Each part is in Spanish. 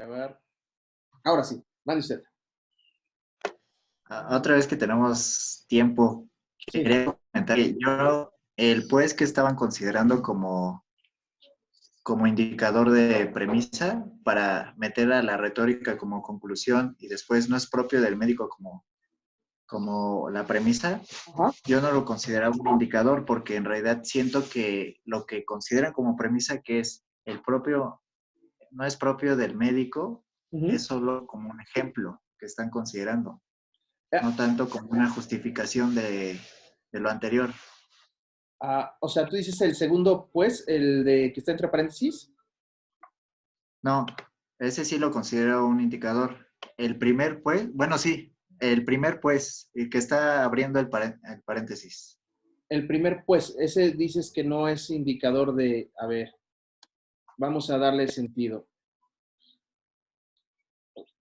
grabar. Ahora sí, mande usted. Otra vez que tenemos tiempo, Sí. quería comentar que yo, el pues que estaban considerando como indicador de premisa para meter a la retórica como conclusión y después no es propio del médico como la premisa, Ajá. yo no lo consideraba un indicador porque en realidad siento que lo que consideran como premisa que es el propio, no es propio del médico, es solo como un ejemplo que están considerando, no tanto como una justificación de lo anterior. O sea, tú dices el segundo, pues, el de que está entre paréntesis. No, ese sí lo considero un indicador. El primer pues, bueno, sí, el primer pues, el que está abriendo el paréntesis. El primer, pues, ese dices que no es indicador de, a ver, vamos a darle sentido.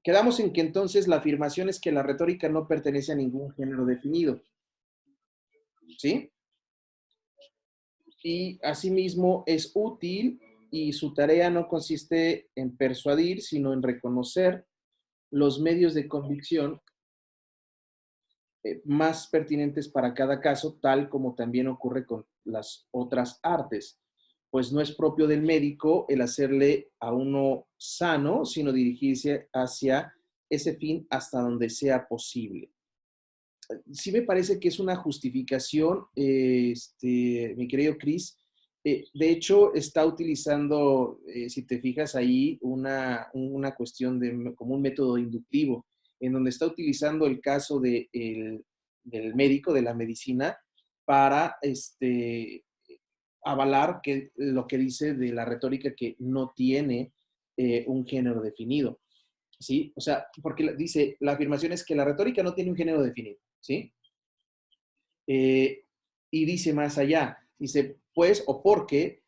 Quedamos en que entonces la afirmación es que la retórica no pertenece a ningún género definido, ¿sí? Y asimismo es útil y su tarea no consiste en persuadir, sino en reconocer los medios de convicción más pertinentes para cada caso, tal como también ocurre con las otras artes, pues no es propio del médico el hacerle a uno sano, sino dirigirse hacia ese fin hasta donde sea posible. Sí me parece que es una justificación, mi querido Chris. De hecho, está utilizando, si te fijas ahí, una cuestión como un método inductivo, en donde está utilizando el caso del médico, de la medicina, para avalar que, lo que dice de la retórica que no tiene un género definido. ¿Sí? O sea, porque dice, la afirmación es que la retórica no tiene un género definido, ¿sí? Y dice más allá, dice, pues, o porque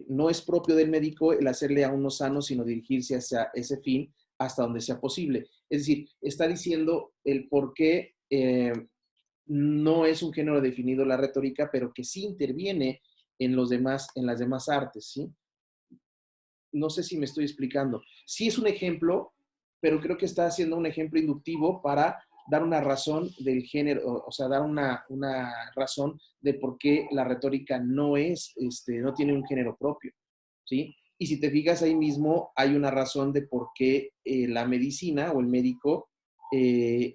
no es propio del médico el hacerle a uno sano, sino dirigirse hacia ese fin hasta donde sea posible. Es decir, está diciendo el por qué no es un género definido la retórica, pero que sí interviene en las demás artes, ¿sí? No sé si me estoy explicando. Sí es un ejemplo, pero creo que está haciendo un ejemplo inductivo para dar una razón del género, o sea, dar una razón de por qué la retórica no no tiene un género propio, ¿sí? Y si te fijas ahí mismo, hay una razón de por qué la medicina o el médico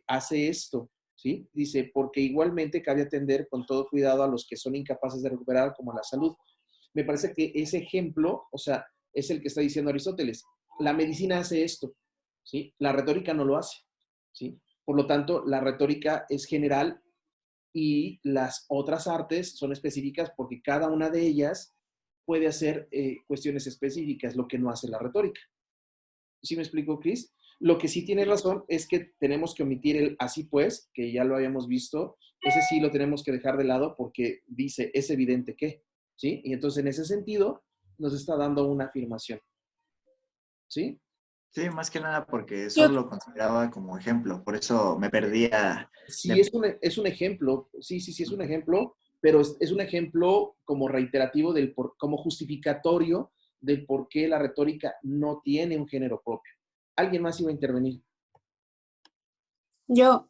hace esto, ¿sí? Dice, porque igualmente cabe atender con todo cuidado a los que son incapaces de recuperar como la salud. Me parece que ese ejemplo, o sea, es el que está diciendo Aristóteles. La medicina hace esto, ¿sí? La retórica no lo hace, ¿sí? Por lo tanto, la retórica es general y las otras artes son específicas porque cada una de ellas puede hacer cuestiones específicas, lo que no hace la retórica. ¿Sí me explico, Chris? Lo que sí tiene razón es que tenemos que omitir el así pues, que ya lo habíamos visto. Ese sí lo tenemos que dejar de lado porque dice, es evidente que, ¿sí? Y entonces en ese sentido nos está dando una afirmación, ¿sí? Sí, más que nada porque Yo, solo lo consideraba como ejemplo, por eso me perdía. Sí, es un ejemplo, sí, es un ejemplo, pero es un ejemplo como reiterativo, como justificatorio del por qué la retórica no tiene un género propio. ¿Alguien más iba a intervenir? yo,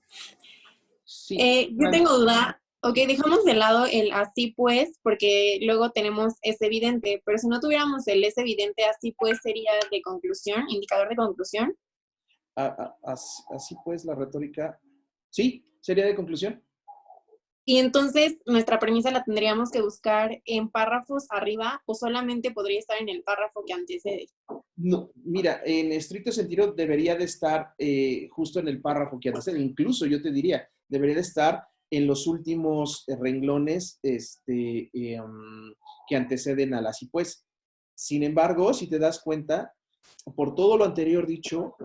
Sí. yo tengo duda. Ok, dejamos de lado el así pues, porque luego tenemos es evidente, pero si no tuviéramos el es evidente, así pues sería de conclusión, indicador de conclusión. Así pues, la retórica, sí, sería de conclusión. Y entonces nuestra premisa la tendríamos que buscar en párrafos arriba o solamente podría estar en el párrafo que antecede. No, mira, en estricto sentido debería de estar justo en el párrafo que antecede. Incluso yo te diría, debería de estar en los últimos renglones que anteceden a la así pues. Sin embargo, si te das cuenta, por todo lo anterior dicho,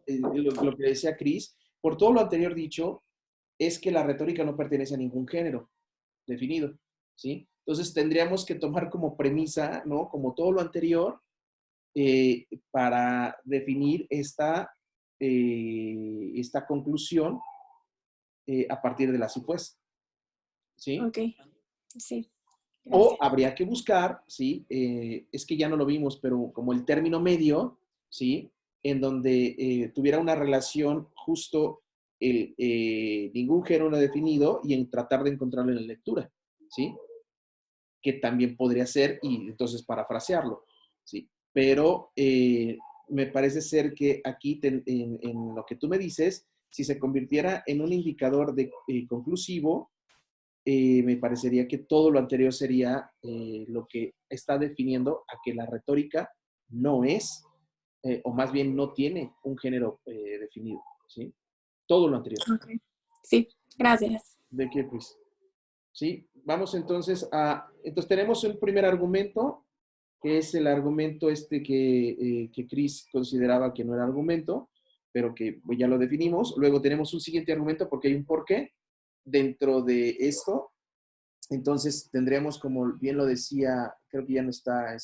lo que decía Chris, por todo lo anterior dicho, es que la retórica no pertenece a ningún género definido, ¿sí? Entonces tendríamos que tomar como premisa, ¿no? Como todo lo anterior, para definir esta conclusión a partir de la supuesta, ¿sí? Ok, sí. O Gracias. habría que buscar, ¿sí? Es que ya no lo vimos, pero como el término medio, ¿sí? En donde tuviera una relación justo ningún género definido y en tratar de encontrarlo en la lectura, ¿sí? Que también podría ser, y entonces parafrasearlo, ¿sí? Pero me parece ser que aquí, en lo que tú me dices, si se convirtiera en un indicador conclusivo, me parecería que todo lo anterior sería lo que está definiendo a que la retórica no es, o más bien no tiene un género definido, ¿sí? Todo lo anterior. Okay. Sí, gracias. ¿De qué, pues? ¿Sí? Vamos entonces entonces tenemos un primer argumento, que es el argumento que Chris consideraba que no era argumento, pero que pues, ya lo definimos. Luego tenemos un siguiente argumento porque hay un porqué dentro de esto. Entonces tendríamos, como bien lo decía, creo que ya no está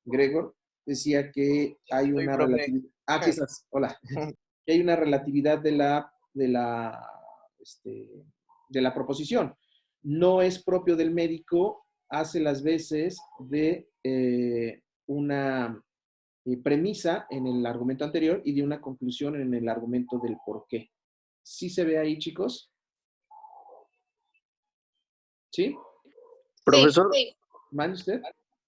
Gregor, decía que hay Soy una profe. relatividad. Ah, aquí estás, hola. Que hay una relatividad de la proposición. No es propio del médico, hace las veces de una premisa en el argumento anterior y de una conclusión en el argumento del por qué. ¿Sí se ve ahí, chicos? ¿Sí? Profesor, Sí. ¿Mande usted?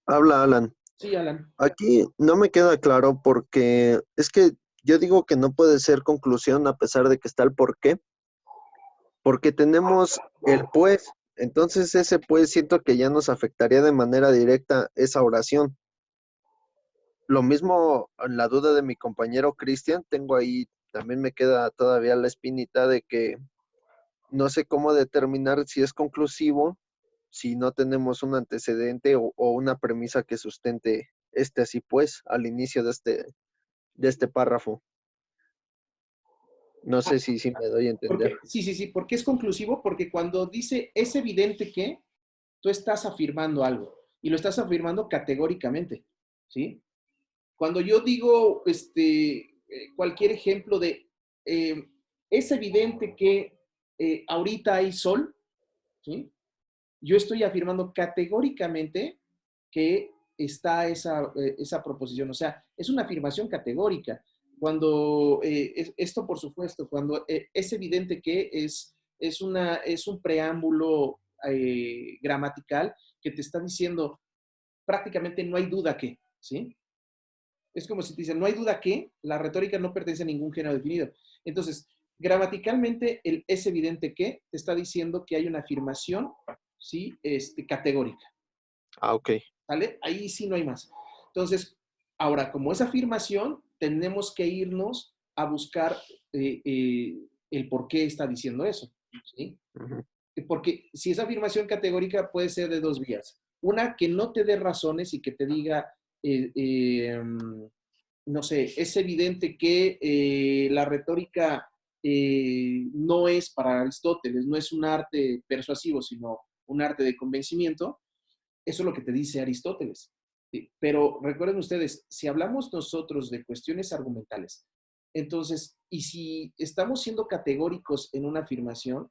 habla Alan. Sí, Alan. Aquí no me queda claro porque es que yo digo que no puede ser conclusión a pesar de que está el por qué, porque tenemos el pues, entonces ese pues siento que ya nos afectaría de manera directa esa oración. Lo mismo en la duda de mi compañero Cristian, tengo ahí, también me queda todavía la espinita de que no sé cómo determinar si es conclusivo si no tenemos un antecedente o una premisa que sustente así pues al inicio de este párrafo. No sé si me doy a entender. Sí, porque es conclusivo, porque cuando dice es evidente que tú estás afirmando algo y lo estás afirmando categóricamente, ¿sí? Cuando yo digo cualquier ejemplo de es evidente que ahorita hay sol, ¿sí? Yo estoy afirmando categóricamente que está esa proposición. O sea, es una afirmación categórica. Cuando esto, por supuesto, cuando es evidente que es un preámbulo gramatical que te está diciendo prácticamente no hay duda que, ¿sí? Es como si te dicen, no hay duda que la retórica no pertenece a ningún género definido. Entonces, gramaticalmente, el es evidente que te está diciendo que hay una afirmación, ¿sí? Categórica. Ah, ok. ¿Vale? Ahí sí no hay más. Entonces, ahora, como es afirmación, tenemos que irnos a buscar el por qué está diciendo eso, ¿sí? Ujú. Porque si es afirmación categórica, puede ser de dos vías. Una, que no te dé razones y que te diga, no sé, es evidente que la retórica no es para Aristóteles, no es un arte persuasivo, sino un arte de convencimiento. Eso es lo que te dice Aristóteles. ¿Sí? Pero recuerden ustedes, si hablamos nosotros de cuestiones argumentales, entonces, y si estamos siendo categóricos en una afirmación,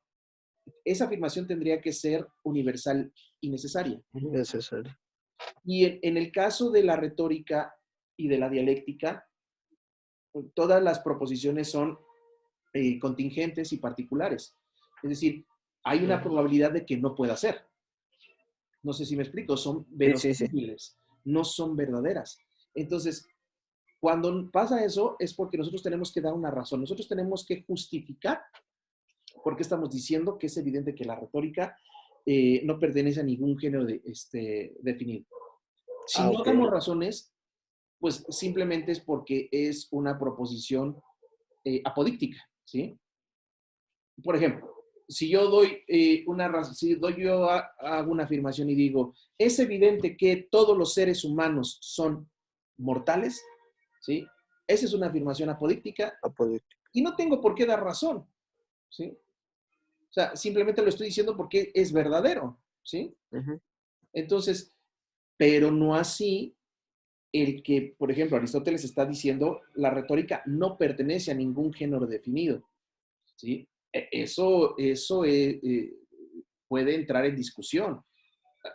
esa afirmación tendría que ser universal y necesaria. Necesario. Y en el caso de la retórica y de la dialéctica, todas las proposiciones son contingentes y particulares. Es decir, hay una probabilidad de que no pueda ser. No sé si me explico, son Sí. verosímiles, no son verdaderas. Entonces, cuando pasa eso es porque nosotros tenemos que dar una razón, nosotros tenemos que justificar por qué estamos diciendo que es evidente que la retórica no pertenece a ningún género definido. Si no Ok. damos razones, pues simplemente es porque es una proposición apodíctica, ¿sí? Por ejemplo, si yo doy hago una afirmación y digo, es evidente que todos los seres humanos son mortales, ¿sí? Esa es una afirmación apodíctica Apodíctico. y no tengo por qué dar razón, ¿sí? O sea, simplemente lo estoy diciendo porque es verdadero, ¿sí? Ujú. Entonces, pero no así el que, por ejemplo, Aristóteles está diciendo, la retórica no pertenece a ningún género definido, ¿sí? Eso puede entrar en discusión.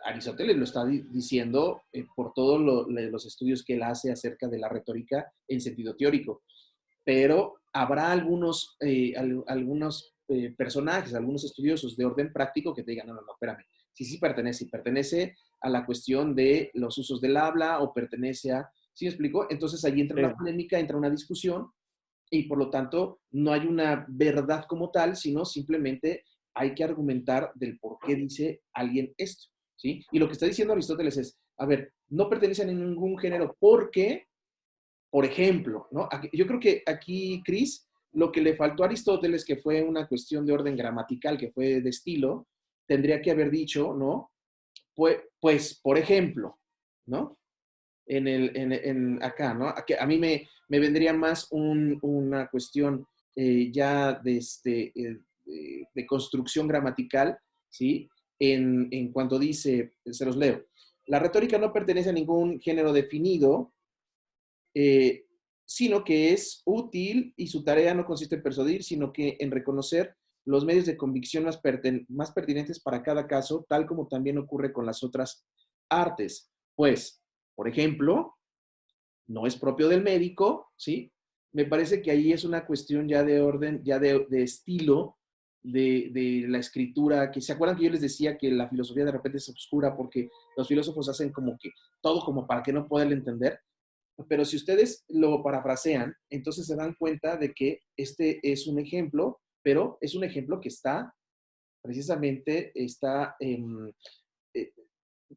Aristóteles lo está diciendo por todos los estudios que él hace acerca de la retórica en sentido teórico. Pero habrá algunos personajes, algunos estudiosos de orden práctico que te digan, no, no, no, espérame, sí pertenece a la cuestión de los usos del habla o pertenece a, ¿sí me explico? Entonces ahí entra una polémica, entra una discusión y por lo tanto no hay una verdad como tal, sino simplemente hay que argumentar del por qué dice alguien esto, ¿sí? Y lo que está diciendo Aristóteles es, a ver, no pertenecen a ningún género porque, por ejemplo, ¿no? Yo creo que aquí, Cris, lo que le faltó a Aristóteles, que fue una cuestión de orden gramatical, que fue de estilo, tendría que haber dicho, ¿no? Pues por ejemplo, ¿no? Acá, ¿no? A mí me vendría más una cuestión ya de construcción gramatical, ¿sí? En cuanto dice, se los leo, la retórica no pertenece a ningún género definido, sino que es útil y su tarea no consiste en persuadir, sino que en reconocer los medios de convicción más pertinentes para cada caso, tal como también ocurre con las otras artes. Pues, por ejemplo, no es propio del médico, ¿sí? Me parece que ahí es una cuestión ya de orden, ya de estilo de la escritura, que se acuerdan que yo les decía que la filosofía de repente es oscura porque los filósofos hacen como que todo como para que no puedan entender, pero si ustedes lo parafrasean, entonces se dan cuenta de que este es un ejemplo, pero es un ejemplo que precisamente está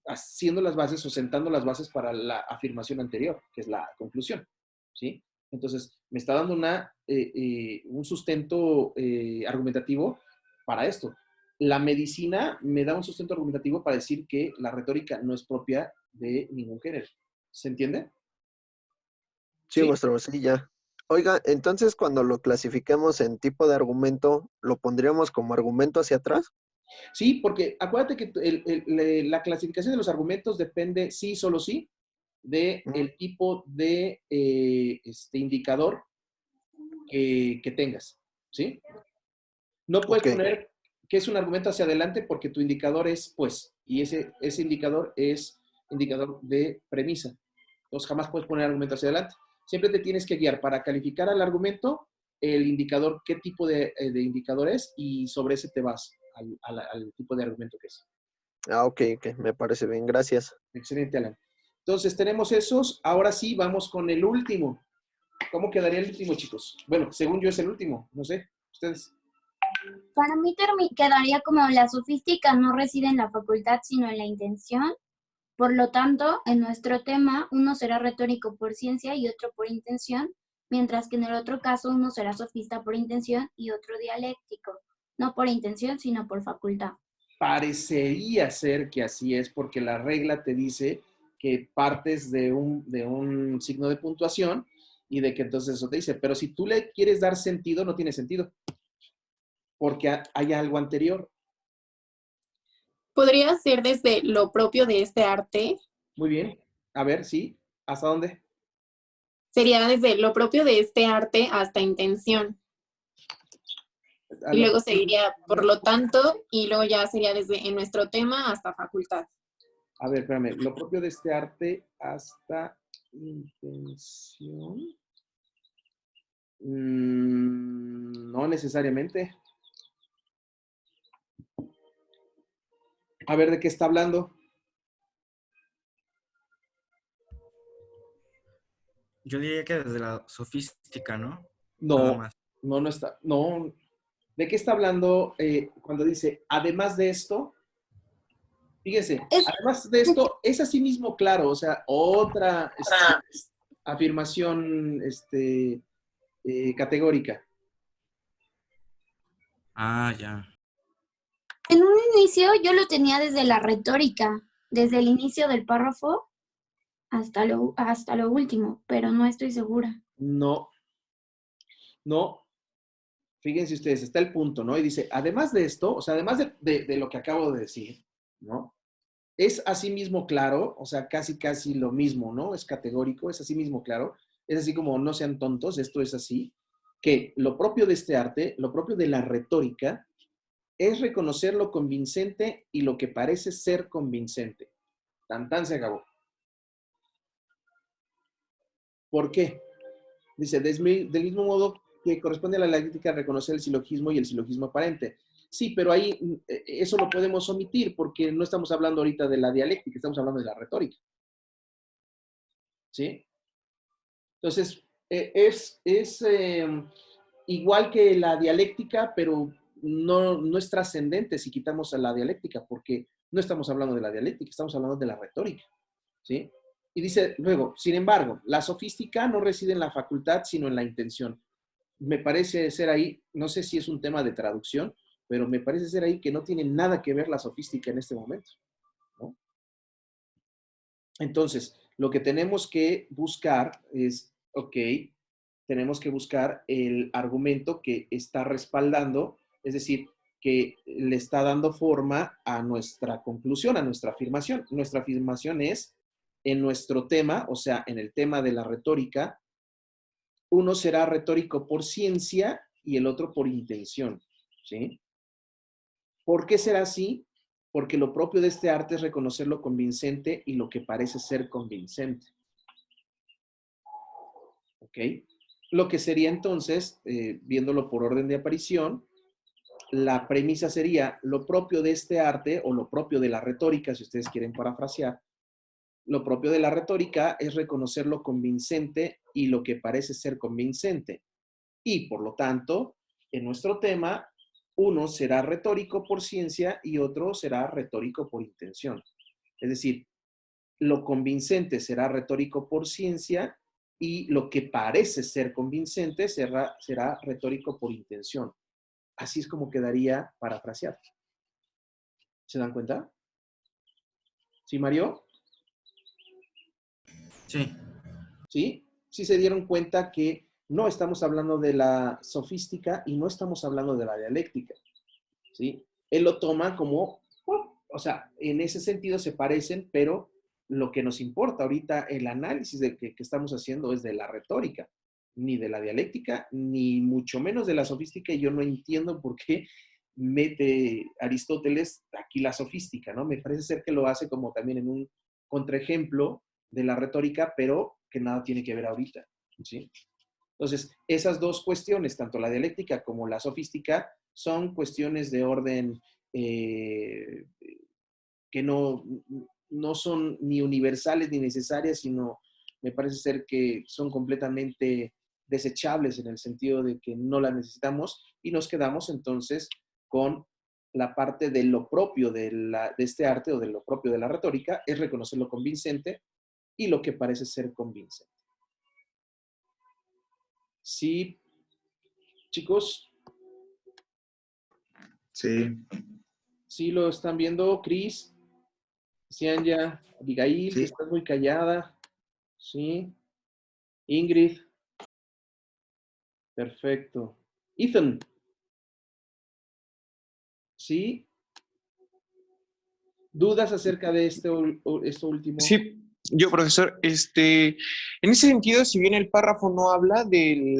haciendo las bases o sentando las bases para la afirmación anterior, que es la conclusión, ¿sí? Entonces, me está dando un sustento argumentativo para esto. La medicina me da un sustento argumentativo para decir que la retórica no es propia de ningún género. ¿Se entiende? Sí, maestro, sí, ya. Oiga, entonces cuando lo clasifiquemos en tipo de argumento, ¿lo pondríamos como argumento hacia atrás? Sí, porque acuérdate que la clasificación de los argumentos depende, sí, solo sí, del tipo de indicador que tengas, ¿sí? No puedes poner que es un argumento hacia adelante porque tu indicador es pues, y ese indicador es indicador de premisa. Entonces jamás puedes poner argumento hacia adelante. Siempre te tienes que guiar para calificar al argumento, el indicador, qué tipo de indicador es, y sobre ese te vas al tipo de argumento que es. Ah, ok, me parece bien, gracias. Excelente, Alan. Entonces tenemos esos. Ahora sí, vamos con el último. ¿Cómo quedaría el último, chicos? Bueno, según yo es el último. No sé, ustedes. Para mí quedaría como la sofística no reside en la facultad, sino en la intención. Por lo tanto, en nuestro tema, uno será retórico por ciencia y otro por intención, mientras que en el otro caso uno será sofista por intención y otro dialéctico, no por intención, sino por facultad. Parecería ser que así es, porque la regla te dice que partes de un signo de puntuación y de que entonces eso te dice, pero si tú le quieres dar sentido, no tiene sentido, porque hay algo anterior. ¿Podría ser desde lo propio de este arte? Muy bien. A ver, sí. ¿Hasta dónde? Sería desde lo propio de este arte hasta intención. Y luego seguiría, por lo tanto, y luego ya sería desde en nuestro tema hasta facultad. A ver, espérame. Lo propio de este arte hasta intención. No necesariamente. A ver, ¿de qué está hablando? Yo diría que desde la sofística, ¿no? Nada No, más. no está. No. ¿De qué está hablando cuando dice, además de esto? Fíjense, además de esto, es así mismo claro, o sea, otra afirmación categórica. Ah, ya. En un inicio yo lo tenía desde la retórica, desde el inicio del párrafo hasta lo último, pero no estoy segura. No. Fíjense ustedes, está el punto, ¿no? Y dice, además de esto, o sea, además de lo que acabo de decir, ¿no? Es así mismo claro, o sea, casi lo mismo, ¿no? Es categórico, es así mismo claro, es así como no sean tontos, esto es así, que lo propio de este arte, lo propio de la retórica, es reconocer lo convincente y lo que parece ser convincente. Tan tan se acabó. ¿Por qué? Dice, del mismo modo que corresponde a la dialéctica reconocer el silogismo y el silogismo aparente. Sí, pero ahí eso lo podemos omitir porque no estamos hablando ahorita de la dialéctica, estamos hablando de la retórica. ¿Sí? Entonces, igual que la dialéctica, pero no es trascendente si quitamos a la dialéctica, porque no estamos hablando de la dialéctica, estamos hablando de la retórica. ¿Sí? Y dice luego, sin embargo, la sofística no reside en la facultad, sino en la intención. Me parece ser ahí, no sé si es un tema de traducción, pero me parece ser ahí que no tiene nada que ver la sofística en este momento, ¿no? Entonces, lo que tenemos que buscar es, ok, tenemos que buscar el argumento que está respaldando, es decir, que le está dando forma a nuestra conclusión, a nuestra afirmación. Nuestra afirmación es, en nuestro tema, o sea, en el tema de la retórica, uno será retórico por ciencia y el otro por intención, ¿sí? ¿Por qué será así? Porque lo propio de este arte es reconocer lo convincente y lo que parece ser convincente. ¿Ok? Lo que sería entonces, viéndolo por orden de aparición, la premisa sería lo propio de este arte o lo propio de la retórica, si ustedes quieren parafrasear, lo propio de la retórica es reconocer lo convincente y lo que parece ser convincente. Y por lo tanto, en nuestro tema, uno será retórico por ciencia y otro será retórico por intención. Es decir, lo convincente será retórico por ciencia y lo que parece ser convincente será retórico por intención. Así es como quedaría parafraseado. ¿Se dan cuenta? ¿Sí, Mario? Sí. ¿Sí? Sí se dieron cuenta que no estamos hablando de la sofística y no estamos hablando de la dialéctica. ¿Sí? Él lo toma como, o sea, en ese sentido se parecen, pero lo que nos importa ahorita, el análisis que estamos haciendo es de la retórica, ni de la dialéctica, ni mucho menos de la sofística, y yo no entiendo por qué mete Aristóteles aquí la sofística, ¿no? Me parece ser que lo hace como también en un contraejemplo de la retórica, pero que nada tiene que ver ahorita, ¿sí? Entonces, esas dos cuestiones, tanto la dialéctica como la sofística, son cuestiones de orden que no son ni universales ni necesarias, sino me parece ser que son completamente desechables en el sentido de que no las necesitamos y nos quedamos entonces con la parte de lo propio de este arte o de lo propio de la retórica, es reconocer lo convincente y lo que parece ser convincente. Sí, chicos, Sí, sí lo están viendo, Cris, Cianya, Abigail, que sí. estás muy callada, sí, Ingrid, perfecto. Ethan, sí, ¿dudas acerca de esto último? Sí, yo, profesor, en ese sentido, si bien el párrafo no habla de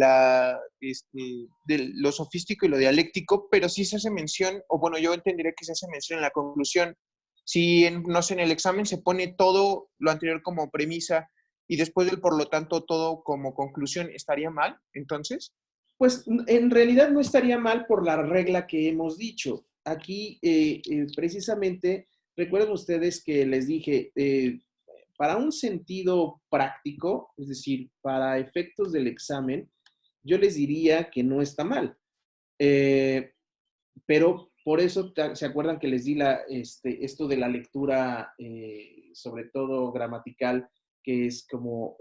lo sofístico y lo dialéctico, pero sí se hace mención, o bueno, yo entendería que se hace mención en la conclusión. Si, no sé, en el examen se pone todo lo anterior como premisa y después del por lo tanto todo como conclusión, ¿estaría mal, entonces? Pues en realidad no estaría mal por la regla que hemos dicho. Aquí, precisamente, recuerden ustedes que les dije, para un sentido práctico, es decir, para efectos del examen, yo les diría que no está mal. Pero por eso, ¿se acuerdan que les di esto de la lectura, sobre todo gramatical, que es como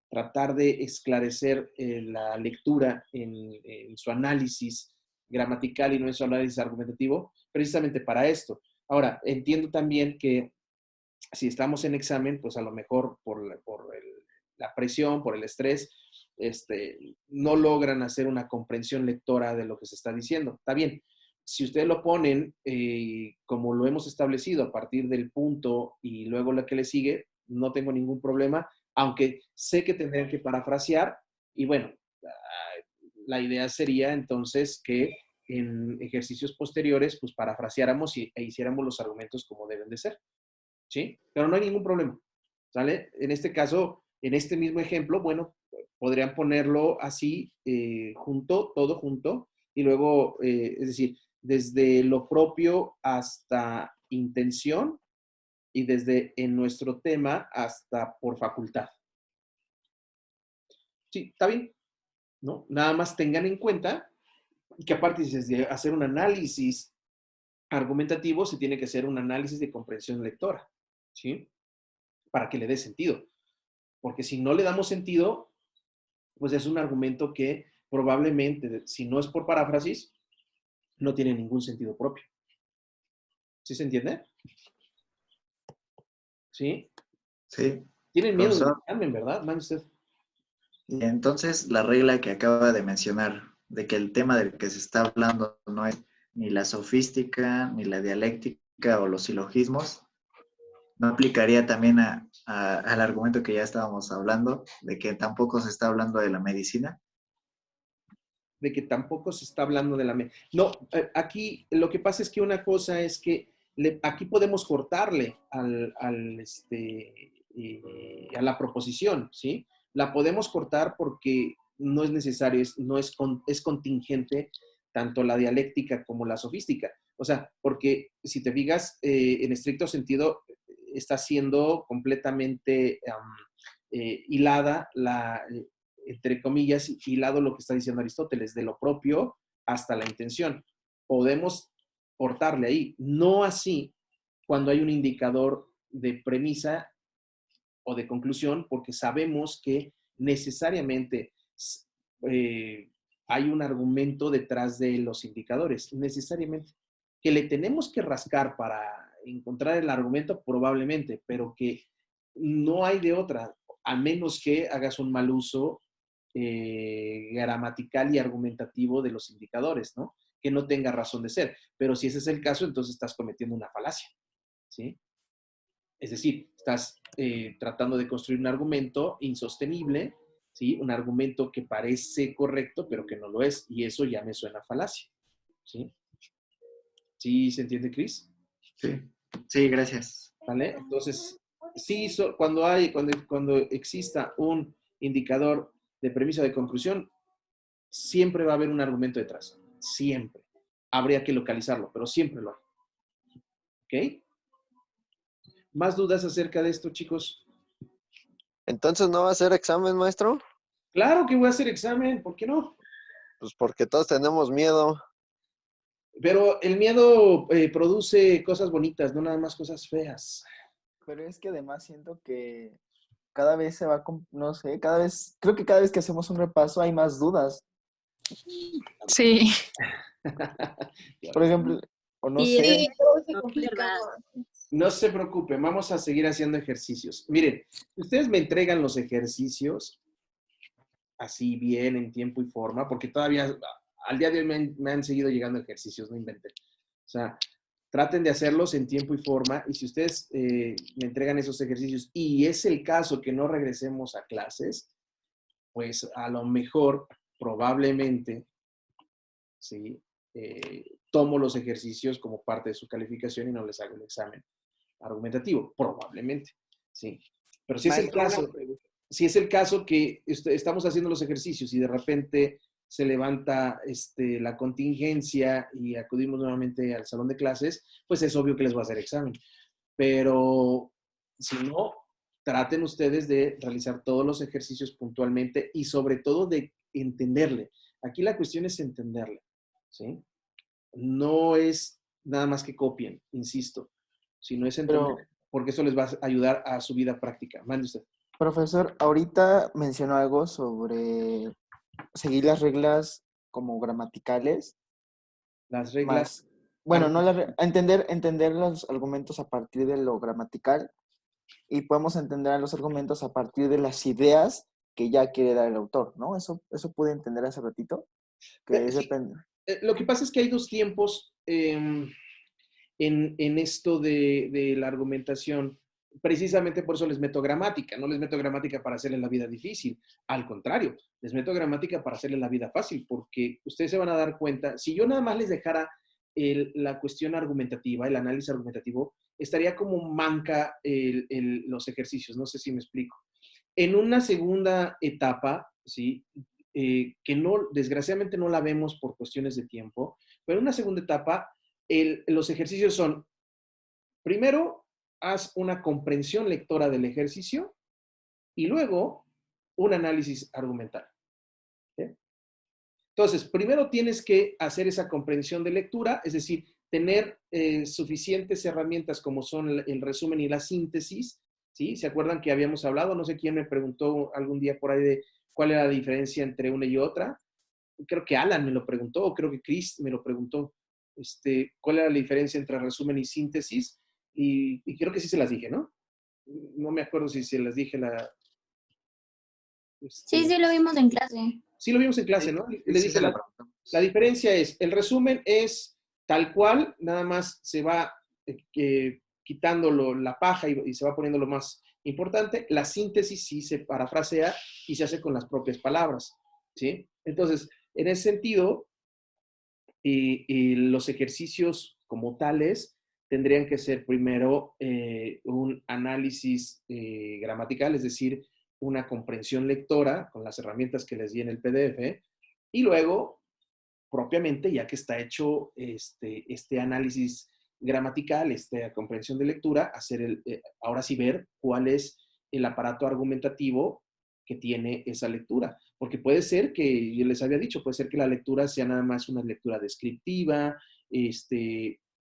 tratar de esclarecer la lectura en su análisis gramatical y no en su análisis argumentativo, precisamente para esto? Ahora, entiendo también que si estamos en examen, pues a lo mejor la presión, por el estrés, no logran hacer una comprensión lectora de lo que se está diciendo. Está bien. Si ustedes lo ponen como lo hemos establecido a partir del punto y luego lo que le sigue, no tengo ningún problema, aunque sé que tendrían que parafrasear y bueno, la idea sería entonces que en ejercicios posteriores, pues parafraseáramos e hiciéramos los argumentos como deben de ser, ¿sí? Pero no hay ningún problema, ¿sale? En este caso, en este mismo ejemplo, bueno, podrían ponerlo así, todo junto, y luego, es decir, desde lo propio hasta intención, y desde en nuestro tema hasta por facultad. Sí, está bien, ¿no? Nada más tengan en cuenta que aparte de hacer un análisis argumentativo, se tiene que hacer un análisis de comprensión lectora, ¿sí? Para que le dé sentido. Porque si no le damos sentido, pues es un argumento que probablemente, si no es por paráfrasis, no tiene ningún sentido propio. ¿Sí se entiende? ¿Sí? Sí, Tienen miedo del profesor. examen, ¿verdad? Man, usted. Y entonces la regla que acaba de mencionar, de que el tema del que se está hablando no es ni la sofística, ni la dialéctica o los silogismos, ¿no aplicaría también al argumento que ya estábamos hablando, de que tampoco se está hablando de la medicina? De que tampoco se está hablando de la... No, aquí lo que pasa es que una cosa es que aquí podemos cortarle a la proposición, ¿sí? La podemos cortar porque no es necesario, es contingente tanto la dialéctica como la sofística. O sea, porque si te fijas, en estricto sentido, está siendo completamente hilada entre comillas, hilado lo que está diciendo Aristóteles, de lo propio hasta la intención. Podemos cortarle ahí. No así cuando hay un indicador de premisa o de conclusión, porque sabemos que necesariamente hay un argumento detrás de los indicadores, necesariamente. Que le tenemos que rascar para encontrar el argumento, probablemente, pero que no hay de otra, a menos que hagas un mal uso gramatical y argumentativo de los indicadores, ¿no? Que no tenga razón de ser. Pero si ese es el caso, entonces estás cometiendo una falacia, ¿sí? Es decir, estás tratando de construir un argumento insostenible, ¿sí? Un argumento que parece correcto, pero que no lo es. Y eso ya me suena a falacia, ¿sí? ¿Sí se entiende, Cris? Sí, sí, gracias. ¿Vale? Entonces, sí, cuando exista un indicador de premisa de conclusión, siempre va a haber un argumento detrás. Siempre. Habría que localizarlo, pero siempre lo hay. ¿Ok? ¿Más dudas acerca de esto, chicos? Entonces, ¿no va a ser examen, maestro? Claro que voy a hacer examen, ¿por qué no? Pues porque todos tenemos miedo. Pero el miedo produce cosas bonitas, no nada más cosas feas. Pero es que además siento que cada vez se va, no sé, creo que cada vez que hacemos un repaso hay más dudas. Sí. Por ejemplo, o no Sí, sé. todo se complica más. No se preocupen, vamos a seguir haciendo ejercicios. Miren, ustedes me entregan los ejercicios así bien, en tiempo y forma, porque todavía al día de hoy me han seguido llegando ejercicios, no inventen. O sea, traten de hacerlos en tiempo y forma, y si ustedes me entregan esos ejercicios y es el caso que no regresemos a clases, pues a lo mejor, probablemente, ¿sí? Tomo los ejercicios como parte de su calificación y no les hago el examen argumentativo, probablemente, ¿sí? Pero si es el caso, si es el caso que estamos haciendo los ejercicios y de repente se levanta la contingencia y acudimos nuevamente al salón de clases, pues es obvio que les voy a hacer examen. Pero si no, traten ustedes de realizar todos los ejercicios puntualmente y sobre todo de entenderle. Aquí la cuestión es entenderle, ¿sí? No es nada más que copien, insisto, sino es entender, Pero, porque eso les va a ayudar a su vida práctica. Mande usted. profesor, ahorita mencionó algo sobre seguir las reglas como gramaticales, Las reglas. más, bueno, no entender los argumentos a partir de lo gramatical y podemos entender los argumentos a partir de las ideas que ya quiere dar el autor, ¿no? Eso pude entender hace ratito, que Sí. depende. Lo que pasa es que hay dos tiempos en esto de la argumentación. precisamente por eso les meto gramática. No les meto gramática para hacerles la vida difícil. Al contrario, les meto gramática para hacerles la vida fácil, porque ustedes se van a dar cuenta, si yo nada más les dejara la cuestión argumentativa, el análisis argumentativo, estaría como manca los ejercicios. No sé si me explico. En una segunda etapa, ¿sí? Que no, desgraciadamente no la vemos por cuestiones de tiempo, pero en una segunda etapa, los ejercicios son, primero, haz una comprensión lectora del ejercicio y luego un análisis argumental. ¿Sí? Entonces, primero tienes que hacer esa comprensión de lectura, es decir, tener suficientes herramientas como son el resumen y la síntesis, ¿sí? ¿Se acuerdan que habíamos hablado? No sé quién me preguntó algún día por ahí de cuál era la diferencia entre una y otra. Creo que Alan me lo preguntó, o creo que Chris me lo preguntó. ¿Cuál era la diferencia entre resumen y síntesis? Y creo que sí se las dije, ¿no? No me acuerdo si se las dije Sí, sí lo vimos en clase. Sí lo vimos en clase, ¿no? Le Sí, dije, se lo la preguntamos. diferencia es, el resumen es tal cual, nada más se va quitando la paja y se va poniendo lo más importante. La síntesis sí se parafrasea y se hace con las propias palabras, ¿sí? Entonces, en ese sentido, los ejercicios como tales tendrían que ser primero un análisis gramatical, es decir, una comprensión lectora con las herramientas que les di en el PDF, y luego, propiamente, ya que está hecho este análisis gramatical, esta comprensión de lectura, hacer ahora sí ver cuál es el aparato argumentativo que tiene esa lectura. Porque puede ser que, yo les había dicho, puede ser que la lectura sea nada más una lectura descriptiva,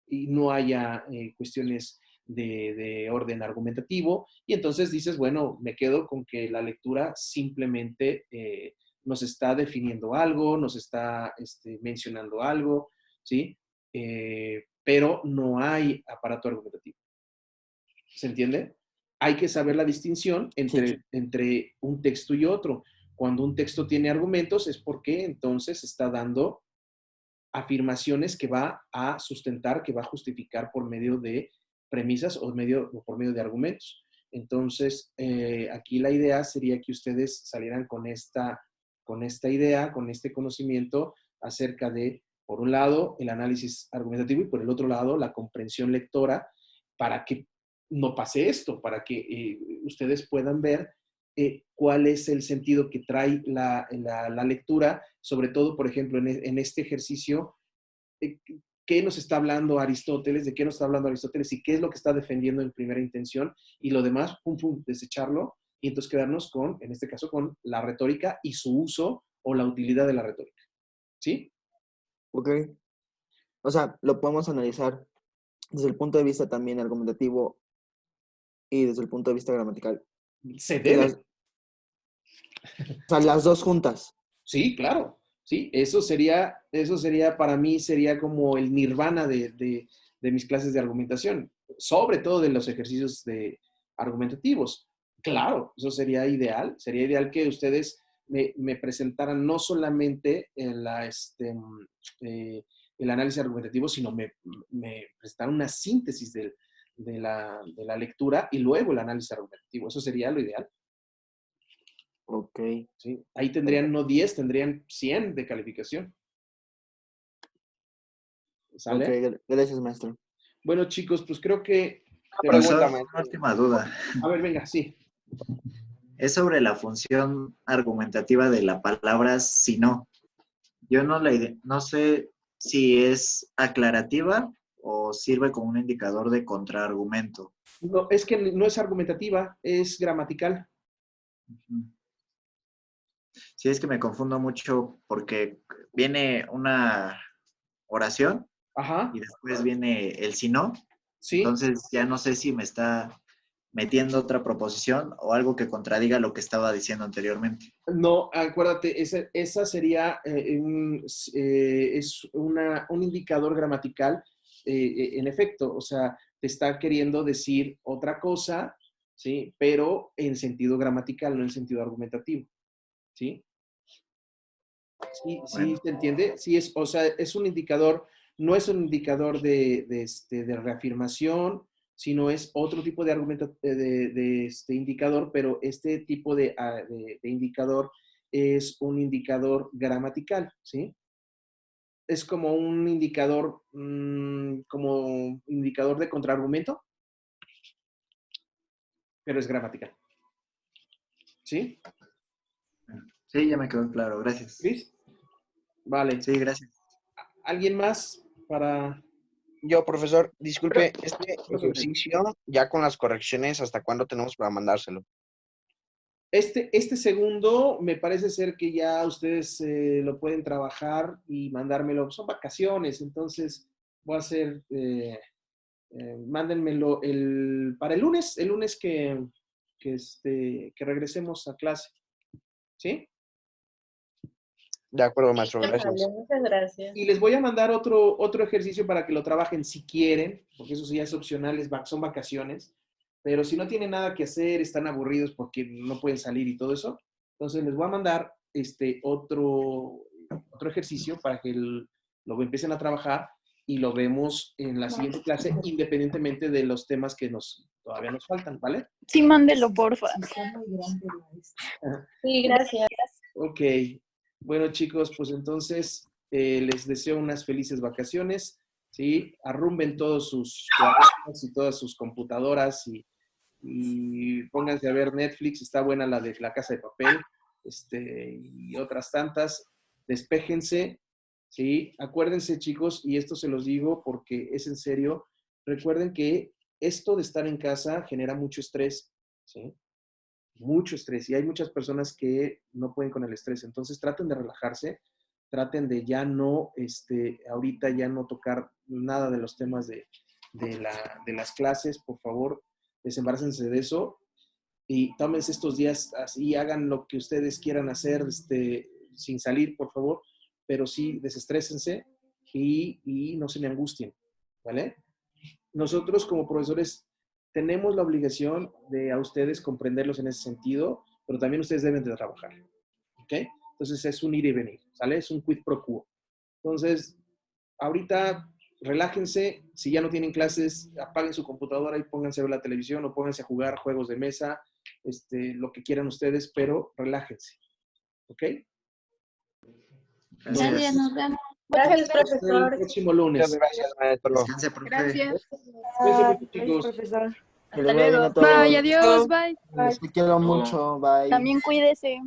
y no haya cuestiones de orden argumentativo, y entonces dices, bueno, me quedo con que la lectura simplemente nos está definiendo algo, nos está mencionando algo, ¿sí? Pero no hay aparato argumentativo. ¿Se entiende? Hay que saber la distinción entre un texto y otro. Cuando un texto tiene argumentos es porque entonces está dando afirmaciones que va a sustentar, que va a justificar por medio de premisas o por medio de argumentos. Entonces, aquí la idea sería que ustedes salieran con esta idea, con este conocimiento acerca de, por un lado, el análisis argumentativo y por el otro lado, la comprensión lectora, para que no pase esto, para que ustedes puedan ver cuál es el sentido que trae la lectura, sobre todo, por ejemplo, en este ejercicio, qué nos está hablando Aristóteles, de qué nos está hablando Aristóteles y qué es lo que está defendiendo en primera intención, y lo demás, pum, pum, desecharlo, y entonces quedarnos con, en este caso, con la retórica y su uso o la utilidad de la retórica. ¿Sí? Ok. O sea, lo podemos analizar desde el punto de vista también argumentativo y desde el punto de vista gramatical. Se debe. O sea, las dos juntas. Sí, claro. Sí, eso sería para mí, sería como el nirvana de mis clases de argumentación, sobre todo de los ejercicios argumentativos. Claro, eso sería ideal que ustedes me presentaran no solamente el análisis argumentativo, sino me presentaran una síntesis de la lectura y luego el análisis argumentativo. Eso sería lo ideal. Ok. ¿Sí? Ahí tendrían no 10, tendrían 100 de calificación. ¿Sale? Ok, gracias, maestro. Bueno, chicos, pues creo que... Profesor, una última duda. A ver, venga, sí. Es sobre la función argumentativa de la palabra si no. Yo no sé si es aclarativa o sirve como un indicador de contraargumento. No, es que no es argumentativa, es gramatical. Sí, es que me confundo mucho porque viene una oración Ajá. y después viene el si no. Sí. Entonces ya no sé si me está metiendo otra proposición o algo que contradiga lo que estaba diciendo anteriormente. No, acuérdate, esa sería un indicador gramatical, en efecto, o sea, te está queriendo decir otra cosa, ¿sí? Pero en sentido gramatical, no en sentido argumentativo, ¿sí? Sí, Bueno. ¿se entiende? Sí, o sea, es un indicador, no es un indicador de reafirmación, sino es otro tipo de argumento de indicador, pero este tipo de indicador es un indicador gramatical, ¿sí? Es como un indicador, como indicador de contraargumento, pero es gramatical. ¿Sí? Sí, ya me quedó claro, gracias. ¿Listo? Vale. Sí, gracias. ¿Alguien más para...? Yo, profesor, disculpe, este ejercicio, ya con las correcciones, ¿hasta cuándo tenemos para mandárselo? Este segundo me parece ser que ya ustedes lo pueden trabajar y mandármelo. Son vacaciones, entonces voy a hacer, mándenmelo para el lunes que regresemos a clase. ¿Sí? De acuerdo, maestro, gracias. Muchas gracias. Y les voy a mandar otro ejercicio para que lo trabajen si quieren, porque eso sí ya es opcional, son vacaciones. Pero si no tienen nada que hacer, están aburridos porque no pueden salir y todo eso, entonces les voy a mandar otro ejercicio para que lo empiecen a trabajar y lo vemos en la siguiente clase, independientemente de los temas que todavía nos faltan, ¿vale? Sí, mándelo, porfa. Sí, gracias. Ok. Bueno, chicos, pues entonces les deseo unas felices vacaciones, ¿sí? Arrumben todos sus cuadernos y todas sus computadoras y pónganse a ver Netflix, está buena la de La Casa de Papel, y otras tantas. Despéjense, ¿sí? Acuérdense, chicos, y esto se los digo porque es en serio, recuerden que esto de estar en casa genera mucho estrés, ¿sí? Mucho estrés, y hay muchas personas que no pueden con el estrés, entonces traten de relajarse, traten de ya no, ahorita ya no tocar nada de los temas de las clases, por favor, desembárcense de eso y tómense estos días así, hagan lo que ustedes quieran hacer, sin salir, por favor, pero sí desestrésense y no se me angustien, ¿vale? Nosotros como profesores tenemos la obligación de a ustedes comprenderlos en ese sentido, pero también ustedes deben de trabajar, ¿ok? Entonces es un ir y venir, ¿sale? Es un quid pro quo. Entonces, ahorita relájense, si ya no tienen clases, apaguen su computadora y pónganse a ver la televisión o pónganse a jugar juegos de mesa, lo que quieran ustedes, pero relájense, ¿ok? Gracias, nos vemos. Gracias, El profesor. próximo lunes. Muchas gracias, maestro. Descanse, profe. Gracias. Cuídense, chicos. Que les vaya bien a todos. Bye, adiós, bye. Te quiero mucho. Bye. También cuídese.